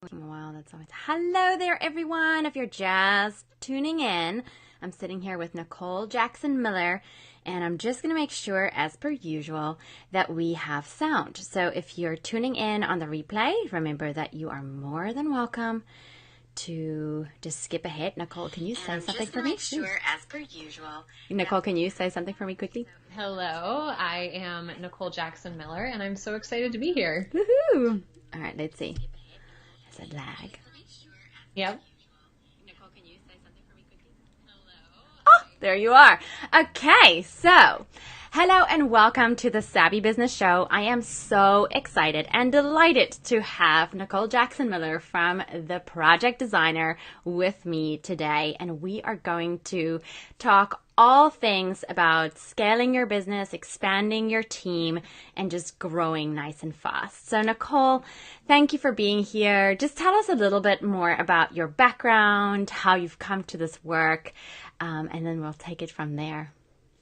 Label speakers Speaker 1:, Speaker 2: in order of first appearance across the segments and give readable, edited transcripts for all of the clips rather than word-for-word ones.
Speaker 1: Wow, that's always hello there, everyone. If you're just tuning in, I'm sitting here with Nicole Jackson Miller, and I'm just going to make sure, as per usual, that we have sound. So if you're tuning in on the replay, remember that you are more than welcome to just skip ahead. Nicole, can you say something for me?
Speaker 2: Make sure, as per usual.
Speaker 1: Nicole, can you say something for me quickly?
Speaker 3: Hello, I am Nicole Jackson Miller, and I'm so excited to be here.
Speaker 1: Woohoo! All right, let's see. There's a lag.
Speaker 3: Yep.
Speaker 2: Nicole, can you say something for me quickly?
Speaker 1: Oh, there you are. Okay, so hello and welcome to the Savvy Business Show. I am so excited and delighted to have Nicole Jackson Miller from The Project Designer with me today, and we are going to talk all things about scaling your business, expanding your team, and just growing nice and fast. So Nicole, thank you for being here. Just tell us a little bit more about your background, how you've come to this work, and then we'll take it from there.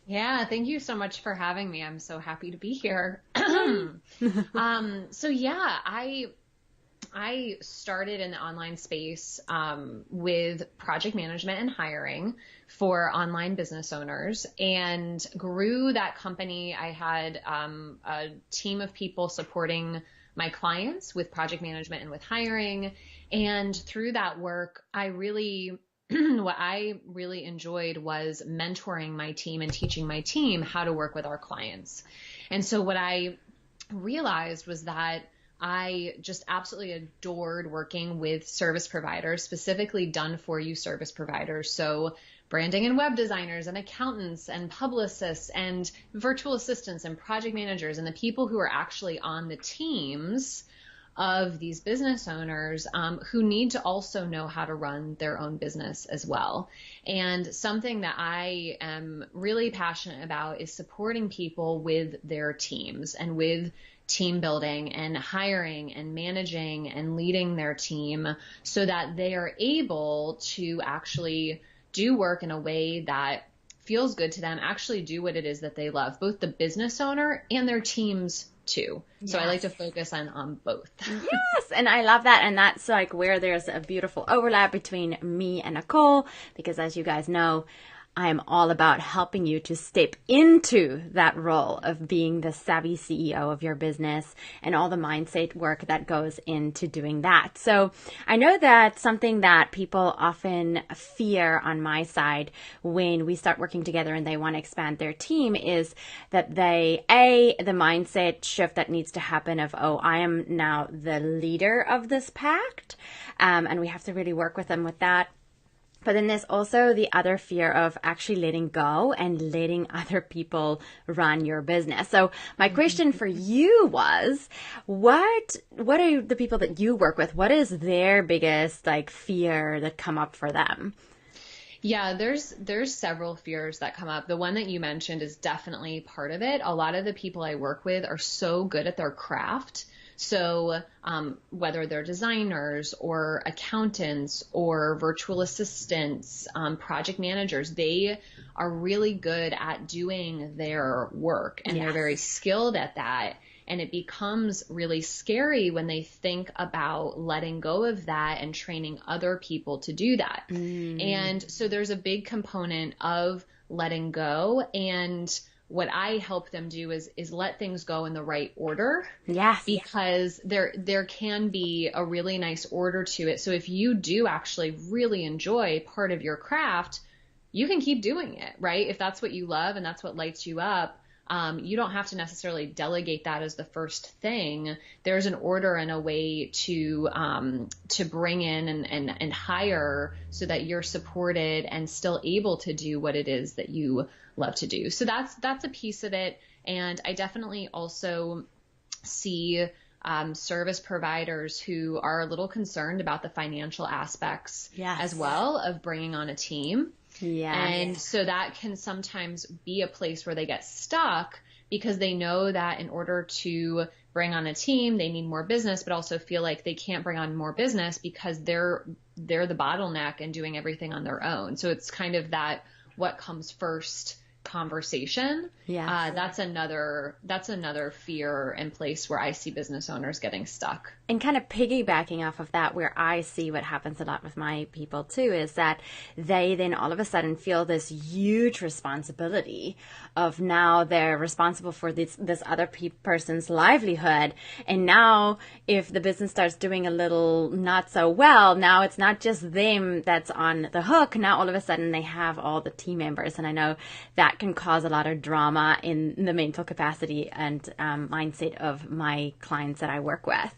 Speaker 3: Yeah, thank you so much for having me. I'm so happy to be here. I started in the online space with project management and hiring for online business owners and grew that company. I had a team of people supporting my clients with project management and with hiring. And through that work, what I really enjoyed was mentoring my team and teaching my team how to work with our clients. And so what I realized was that I just absolutely adored working with service providers, specifically done-for-you service providers. So branding and web designers and accountants and publicists and virtual assistants and project managers and the people who are actually on the teams of these business owners who need to also know how to run their own business as well. And something that I am really passionate about is supporting people with their teams and with team building and hiring and managing and leading their team so that they are able to actually do work in a way that feels good to them, actually do what it is that they love, both the business owner and their teams too. So I like to focus on both.
Speaker 1: Yes, and I love that. And that's like where there's a beautiful overlap between me and Nicole, because as you guys know, I am all about helping you to step into that role of being the savvy CEO of your business and all the mindset work that goes into doing that. So I know that something that people often fear on my side when we start working together and they want to expand their team is that the mindset shift that needs to happen of, oh, I am now the leader of this pact. And we have to really work with them with that. But then there's also the other fear of actually letting go and letting other people run your business. So my question for you was, what are the people that you work with? What is their biggest fear that come up for them?
Speaker 3: Yeah, there's several fears that come up. The one that you mentioned is definitely part of it. A lot of the people I work with are so good at their craft. So whether they're designers or accountants or virtual assistants, project managers, they are really good at doing their work and they're very skilled at that. And it becomes really scary when they think about letting go of that and training other people to do that. And so there's a big component of letting go, and what I help them do is let things go in the right order.
Speaker 1: Yes.
Speaker 3: Because there can be a really nice order to it. So if you do actually really enjoy part of your craft, you can keep doing it, right? If that's what you love and that's what lights you up, you don't have to necessarily delegate that as the first thing. There's an order and a way to bring in and hire so that you're supported and still able to do what it is that you love to do. So that's a piece of it. And I definitely also see service providers who are a little concerned about the financial aspects as well of bringing on a team. And so that can sometimes be a place where they get stuck because they know that in order to bring on a team, they need more business, but also feel like they can't bring on more business because they're the bottleneck and doing everything on their own. So it's kind of that what comes first conversation.
Speaker 1: Yes.
Speaker 3: That's another fear and place where I see business owners getting stuck.
Speaker 1: And kind of piggybacking off of that, where I see what happens a lot with my people too, is that they then all of a sudden feel this huge responsibility of now they're responsible for this other person's livelihood. And now if the business starts doing a little not so well, now it's not just them that's on the hook. Now all of a sudden they have all the team members. And I know that can cause a lot of drama in the mental capacity and mindset of my clients that I work with.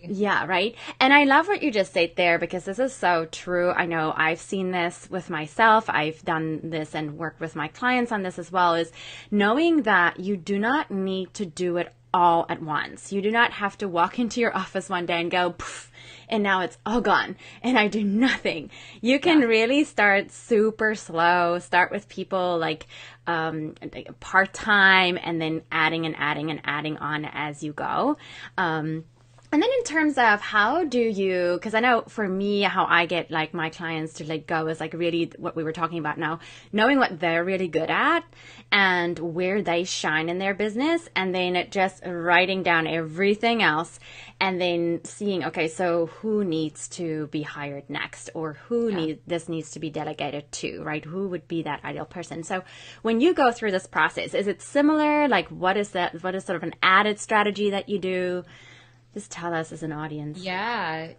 Speaker 1: Yeah, right. And I love what you just said there, because this is so true. I know I've seen this with myself. I've done this and worked with my clients on this as well, is knowing that you do not need to do it all at once. You do not have to walk into your office one day and go, poof, and now it's all gone and I do nothing. You can really start super slow, start with people like part-time, and then adding and adding and adding on as you go. And then in terms of how do you, because I know for me, how I get like my clients to let go is like really what we were talking about now, knowing what they're really good at and where they shine in their business, and then just writing down everything else, and then seeing, okay, so who needs to be hired next, or who this needs to be delegated to, right? Who would be that ideal person? So when you go through this process, is it similar? Like what is sort of an added strategy that you do? Just tell us as an audience.
Speaker 3: Yeah,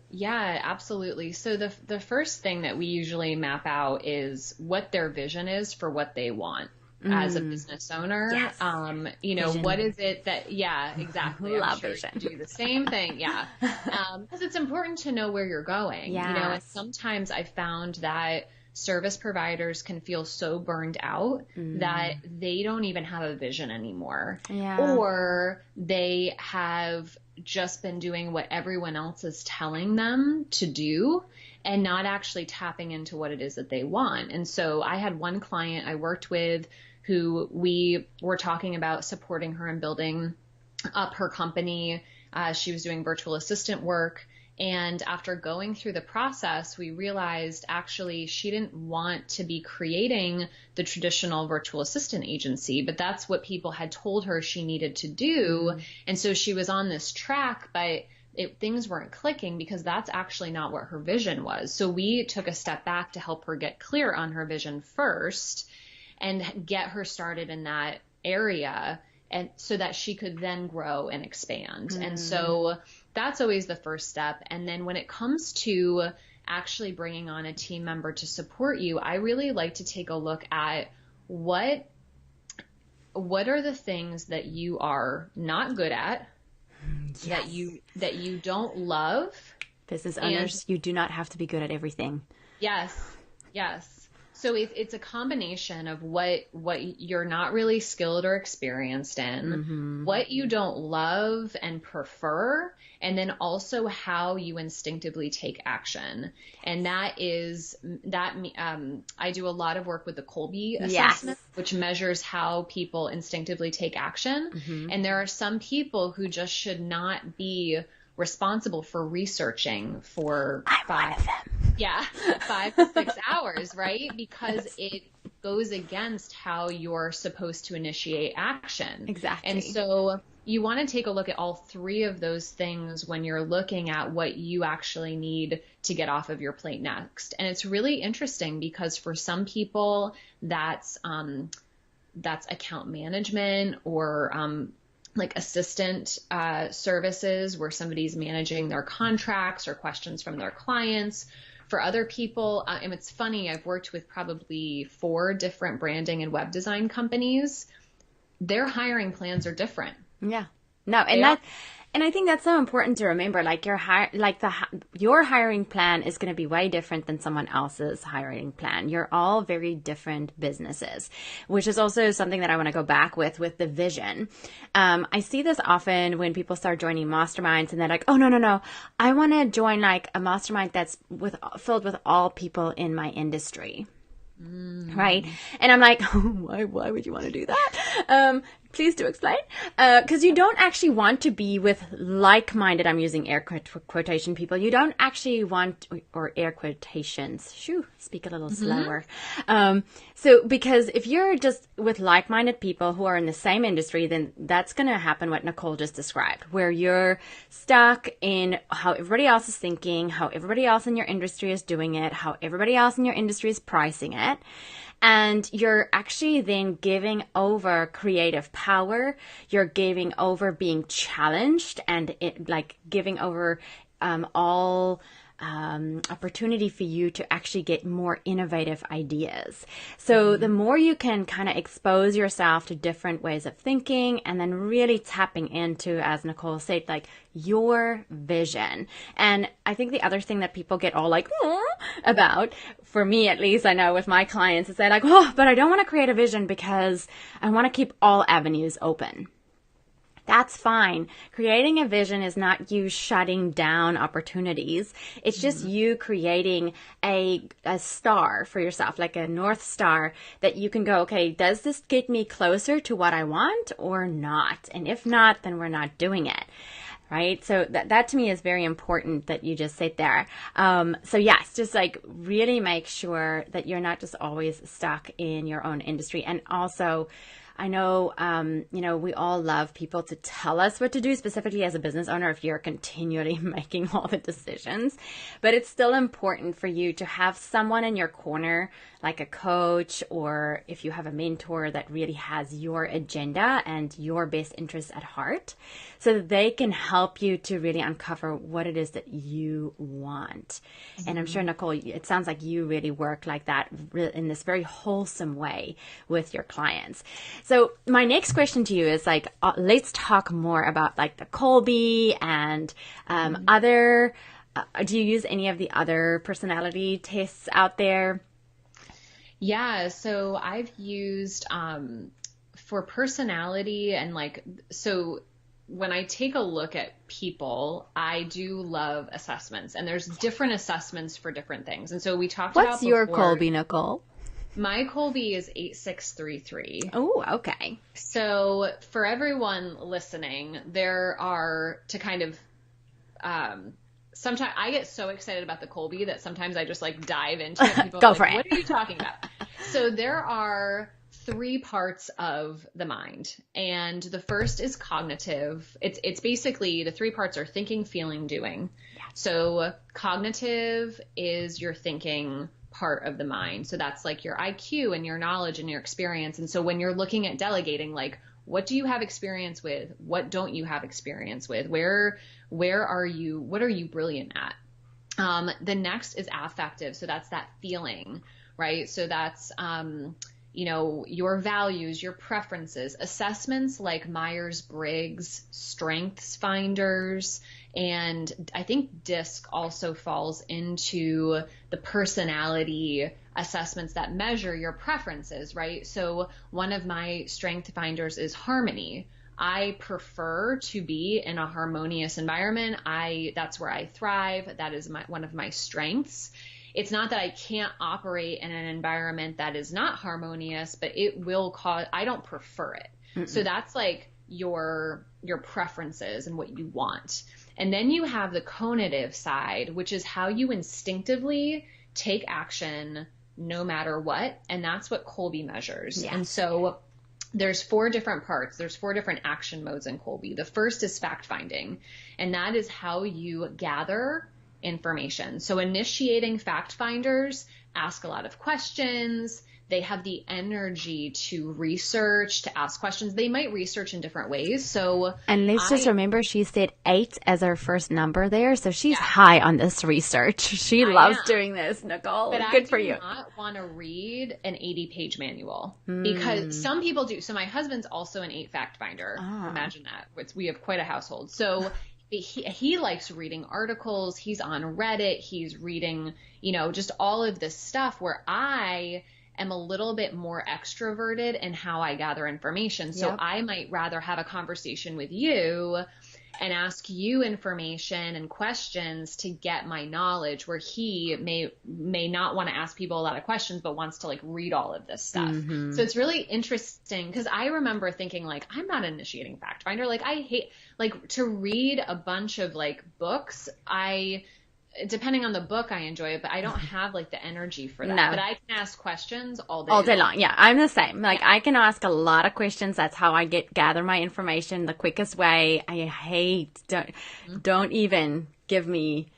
Speaker 3: absolutely. So the first thing that we usually map out is what their vision is for what they want as a business owner.
Speaker 1: Yes.
Speaker 3: Vision. What is it that, exactly.
Speaker 1: Love vision.
Speaker 3: You do the same thing. Yeah. Because it's important to know where you're going.
Speaker 1: Yes.
Speaker 3: And sometimes I found that service providers can feel so burned out that they don't even have a vision anymore.
Speaker 1: Yeah.
Speaker 3: Or they have just been doing what everyone else is telling them to do and not actually tapping into what it is that they want. And so I had one client I worked with who we were talking about supporting her in building up her company. She was doing virtual assistant work. And after going through the process, we realized actually she didn't want to be creating the traditional virtual assistant agency, but that's what people had told her she needed to do. And so she was on this track, but things weren't clicking because that's actually not what her vision was. So we took a step back to help her get clear on her vision first and get her started in that area, and so that she could then grow and expand. And so that's always the first step. And then when it comes to actually bringing on a team member to support you, I really like to take a look at what are the things that you are not good at, that you don't love.
Speaker 1: Business owners, you do not have to be good at everything.
Speaker 3: Yes. So it's a combination of what you're not really skilled or experienced in, what you don't love and prefer, and then also how you instinctively take action. And I do a lot of work with the Kolbe assessment, which measures how people instinctively take action. And there are some people who just should not be responsible for researching for 5 to 6 hours, right? Because it goes against how you're supposed to initiate action.
Speaker 1: Exactly.
Speaker 3: And so you want to take a look at all three of those things when you're looking at what you actually need to get off of your plate next. And it's really interesting because for some people that's account management or like assistant services where somebody's managing their contracts or questions from their clients. For other people, and it's funny, I've worked with probably 4 different branding and web design companies. Their hiring plans are different.
Speaker 1: Yeah. No, and I think that's so important to remember. Like your hiring plan is going to be way different than someone else's hiring plan. You're all very different businesses, which is also something that I want to go back with the vision. I see this often when people start joining masterminds and they're like, oh, no. I want to join like a mastermind that's filled with all people in my industry. Right. And I'm like, why would you want to do that? Please do explain. Because you don't actually want to be with like-minded, I'm using air quotation people. You don't actually want, or air quotations. Shoo, speak a little slower. So because if you're just with like-minded people who are in the same industry, then that's going to happen what Nicole just described, where you're stuck in how everybody else is thinking, how everybody else in your industry is doing it, how everybody else in your industry is pricing it. And you're actually then giving over creative power. You're giving over being challenged and giving over all opportunity for you to actually get more innovative ideas. So the more you can kind of expose yourself to different ways of thinking and then really tapping into, as Nicole said, like your vision. And I think the other thing that people get all like about, for me at least, I know with my clients, is they're like, oh, but I don't want to create a vision because I want to keep all avenues open. That's fine. Creating a vision is not you shutting down opportunities. It's just you creating a star for yourself, like a North Star that you can go, okay, does this get me closer to what I want or not? And if not, then we're not doing it. Right. So that to me is very important that you just sit there. So yes, just like really make sure that you're not just always stuck in your own industry. And also, I know, we all love people to tell us what to do, specifically as a business owner, if you're continually making all the decisions. But it's still important for you to have someone in your corner, like a coach, or if you have a mentor that really has your agenda and your best interests at heart, so that they can help you to really uncover what it is that you want. And I'm sure, Nicole, it sounds like you really work like that in this very wholesome way with your clients. So my next question to you is let's talk more about like the Kolbe and other, do you use any of the other personality tests out there?
Speaker 3: Yeah, so I've used for personality and so when I take a look at people, I do love assessments, and there's different assessments for different things. And so we talked about
Speaker 1: What's your Kolbe, Nicole?
Speaker 3: My Kolbe is 8633.
Speaker 1: Oh, okay.
Speaker 3: So for everyone listening, there are to kind of sometimes I get so excited about the Kolbe that sometimes I just dive into it. People
Speaker 1: Go for it.
Speaker 3: What are you talking about? So there are 3 parts of the mind, and the first is cognitive. It's basically the 3 parts are thinking, feeling, doing. Yeah. So cognitive is your thinking part of the mind. So that's like your IQ and your knowledge and your experience. And so when you're looking at delegating, what do you have experience with? What don't you have experience with? Where are you? What are you brilliant at? The next is affective. So that's that feeling, right? So that's, your values, your preferences. Assessments like Myers-Briggs, Strengths Finders, and I think DISC also falls into the personality assessments that measure your preferences, right? So one of my strength finders is harmony. I prefer to be in a harmonious environment. That's where I thrive. That is one of my strengths. It's not that I can't operate in an environment that is not harmonious, but it will cause, I don't prefer it. Mm-mm. So that's your preferences and what you want. And then you have the conative side, which is how you instinctively take action no matter what. And that's what Kolbe measures. Yeah. And so there's 4 different parts. There's 4 different action modes in Kolbe. The first is fact finding, and that is how you gather information. So initiating fact finders ask a lot of questions. They have the energy to research, to ask questions. They might research in different ways. And
Speaker 1: let's just remember, she said 8 as her first number there. So she's high on this research. She loves doing this, Nicole.
Speaker 3: But
Speaker 1: good for you.
Speaker 3: I do not want to read an 80-page manual because some people do. So my husband's also an 8 fact finder. Imagine that. We have quite a household. So he likes reading articles. He's on Reddit. He's reading, just all of this stuff where I am a little bit more extroverted in how I gather information. So I might rather have a conversation with you and ask you information and questions to get my knowledge, where he may not want to ask people a lot of questions, but wants to like read all of this stuff. So it's really interesting, because I remember thinking like, I'm not an initiating fact finder. Like I hate like to read a bunch of like books. Depending on the book, I enjoy it, but I don't have like the energy for that.
Speaker 1: No.
Speaker 3: But I can ask questions all
Speaker 1: day long. Yeah, I'm the same. Like I can ask a lot of questions. That's how I gather my information the quickest way. I hate don't even give me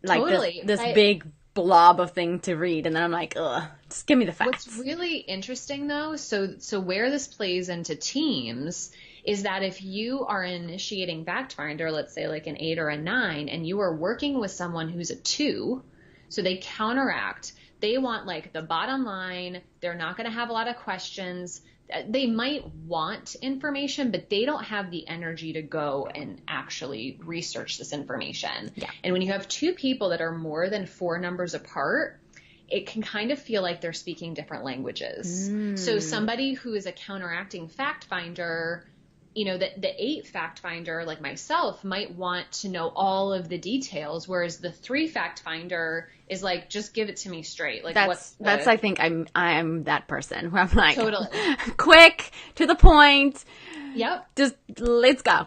Speaker 1: like this big blob of thing to read, and then I'm like, ugh, just give me the facts.
Speaker 3: What's really interesting though, so where this plays into teams is that if you are an initiating fact finder, let's say like an 8 or a 9, and you are working with someone who's a 2, so they counteract, they want like the bottom line, they're not going to have a lot of questions. They might want information, but they don't have the energy to go and actually research this information.
Speaker 1: Yeah.
Speaker 3: And when you have 2 people that are more than 4 numbers apart, it can kind of feel like they're speaking different languages. So somebody who is a counteracting fact finder, you know, the 8 fact finder like myself might want to know all of the details, whereas the 3 fact finder is like, just give it to me straight. Like
Speaker 1: that's I think I'm that person where I'm like,
Speaker 3: totally
Speaker 1: quick, to the point.
Speaker 3: Yep.
Speaker 1: Just let's go.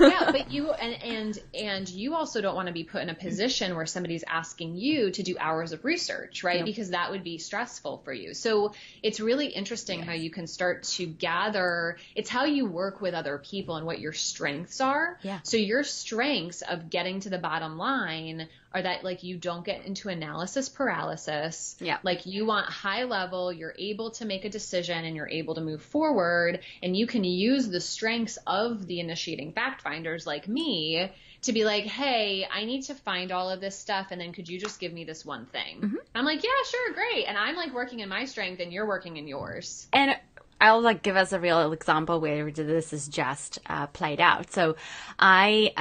Speaker 3: Yeah, but you and you also don't want to be put in a position where somebody's asking you to do hours of research, right?
Speaker 1: Yep.
Speaker 3: Because that would be stressful for you. So it's really interesting how you can start to gather. It's how you work with other people and what your strengths are.
Speaker 1: Yeah.
Speaker 3: So your strengths of getting to the bottom line are that like you don't get into analysis paralysis.
Speaker 1: Yeah.
Speaker 3: Like you want high level, you're able to make a decision and you're able to move forward, and you can use the strengths of the initiating fact finders like me to be like, hey, I need to find all of this stuff, and then could you just give me this one thing? I'm like, yeah, sure, great. And I'm like working in my strength and you're working in yours.
Speaker 1: And I'll like give us a real example where this is just played out. So I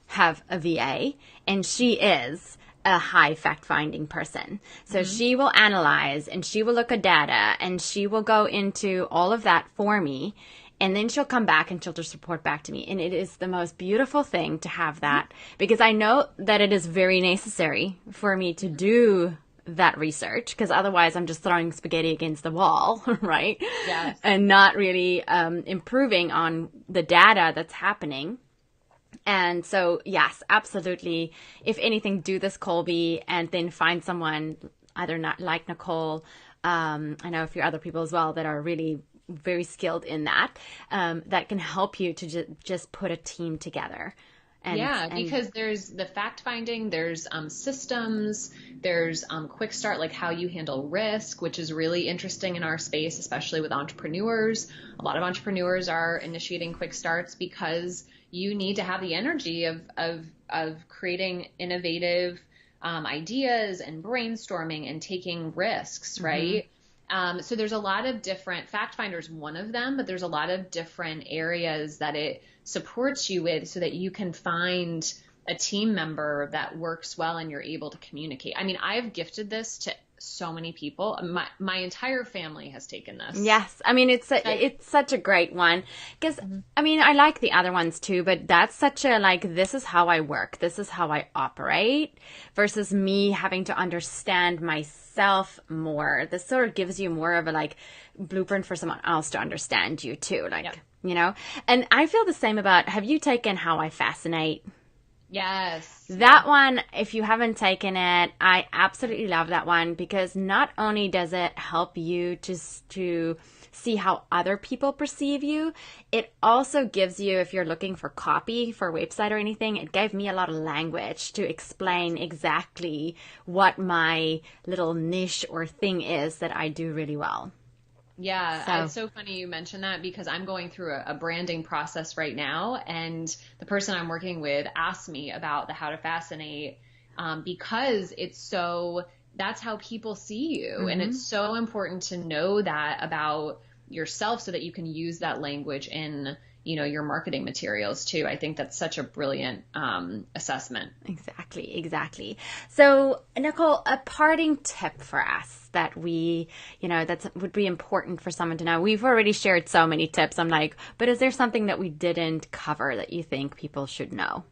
Speaker 1: have a VA, and she is a high fact-finding person. So she will analyze, and she will look at data, and she will go into all of that for me, and then she'll come back and she'll just report back to me. And it is the most beautiful thing to have that, because I know that it is very necessary for me to do that research, because otherwise I'm just throwing spaghetti against the wall, right?
Speaker 3: Yes.
Speaker 1: And not really improving on the data that's happening. And so, yes, absolutely. If anything, do this, Colby, and then find someone either not like Nicole. I know a few other people as well that are really very skilled in that, that can help you to just put a team together.
Speaker 3: Because there's the fact finding, there's systems, there's quick start, like how you handle risk, which is really interesting in our space, especially with entrepreneurs. A lot of entrepreneurs are initiating quick starts because you need to have the energy of creating innovative ideas and brainstorming and taking risks, right? So there's a lot of different, fact finders one of them, but there's a lot of different areas that it supports you with so that you can find a team member that works well and you're able to communicate. I mean, I've gifted this to so many people. My entire family has taken this.
Speaker 1: Yes. I mean, it's such a great one, because I mean, I like the other ones too, but that's such a, like, this is how I work. This is how I operate, versus me having to understand myself more. This sort of gives you more of a like blueprint for someone else to understand you too. Like, you know, and I feel the same about, have you taken How I Fascinate?
Speaker 3: Yes.
Speaker 1: That one, if you haven't taken it, I absolutely love that one, because not only does it help you to see how other people perceive you, it also gives you, if you're looking for copy for a website or anything, it gave me a lot of language to explain exactly what my little niche or thing is that I do really well.
Speaker 3: Yeah, it's so funny you mentioned that, because I'm going through a branding process right now, and the person I'm working with asked me about the How to Fascinate, because that's how people see you. And it's so important to know that about yourself so that you can use that language in your marketing materials too. I think that's such a brilliant assessment.
Speaker 1: Exactly. So, Nicole, a parting tip for us that that would be important for someone to know. We've already shared so many tips. I'm like, but is there something that we didn't cover that you think people should know?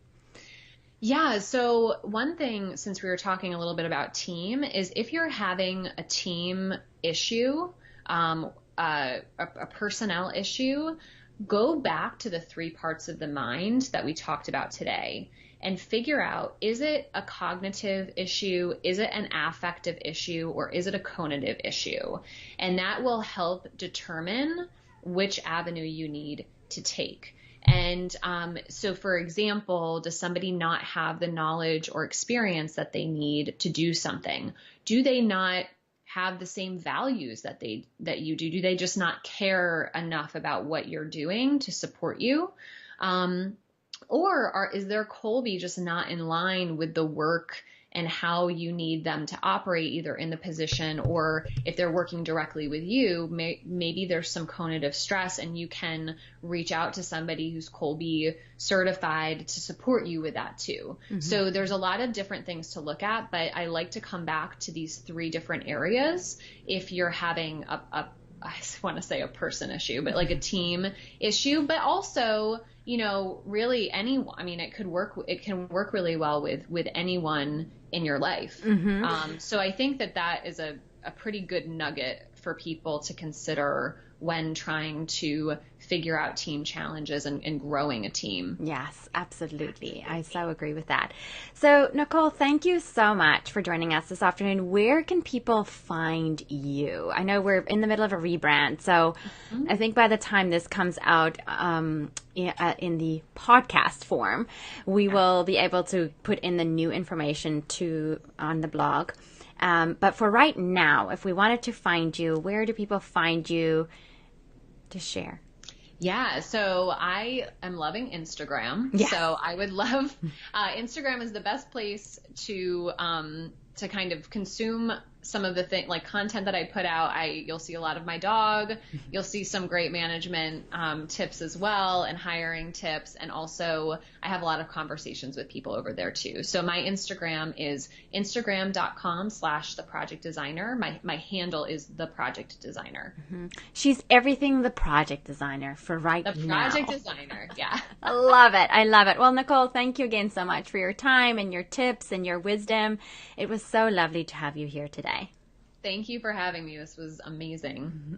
Speaker 3: Yeah. So one thing, since we were talking a little bit about team, is if you're having a team issue, a personnel issue, go back to the 3 parts of the mind that we talked about today and figure out, is it a cognitive issue? Is it an affective issue? Or is it a conative issue? And that will help determine which avenue you need to take. And so, for example, does somebody not have the knowledge or experience that they need to do something? Do they not have the same values that you do? Do they just not care enough about what you're doing to support you? Or is their Kolbe just not in line with the work and how you need them to operate, either in the position or if they're working directly with you, maybe there's some conative stress, and you can reach out to somebody who's Kolbe certified to support you with that too. Mm-hmm. So there's a lot of different things to look at, but I like to come back to these 3 different areas if you're having I want to say a person issue, but like a team issue, but also, really anyone. I mean, it can work really well with anyone in your life. Mm-hmm. So I think that is a pretty good nugget for people to consider when trying to figure out team challenges and growing a team.
Speaker 1: Yes, absolutely. I so agree with that. So, Nicole, thank you so much for joining us this afternoon. Where can people find you? I know we're in the middle of a rebrand, so I think by the time this comes out in the podcast form, we will be able to put in the new information on the blog. But for right now, if we wanted to find you, where do people find you to share?
Speaker 3: Yeah, so I am loving Instagram.
Speaker 1: Yes.
Speaker 3: So I would love, Instagram is the best place to kind of consume some of the content that I put out. You'll see a lot of my dog. You'll see some great management tips as well, and hiring tips. And also I have a lot of conversations with people over there too. So my Instagram is instagram.com/theprojectdesigner. My handle is the project designer.
Speaker 1: Mm-hmm. She's everything the project designer for right now.
Speaker 3: The project designer. Yeah.
Speaker 1: I love it. Well, Nicole, thank you again so much for your time and your tips and your wisdom. It was so lovely to have you here today.
Speaker 3: Thank you for having me. This was amazing.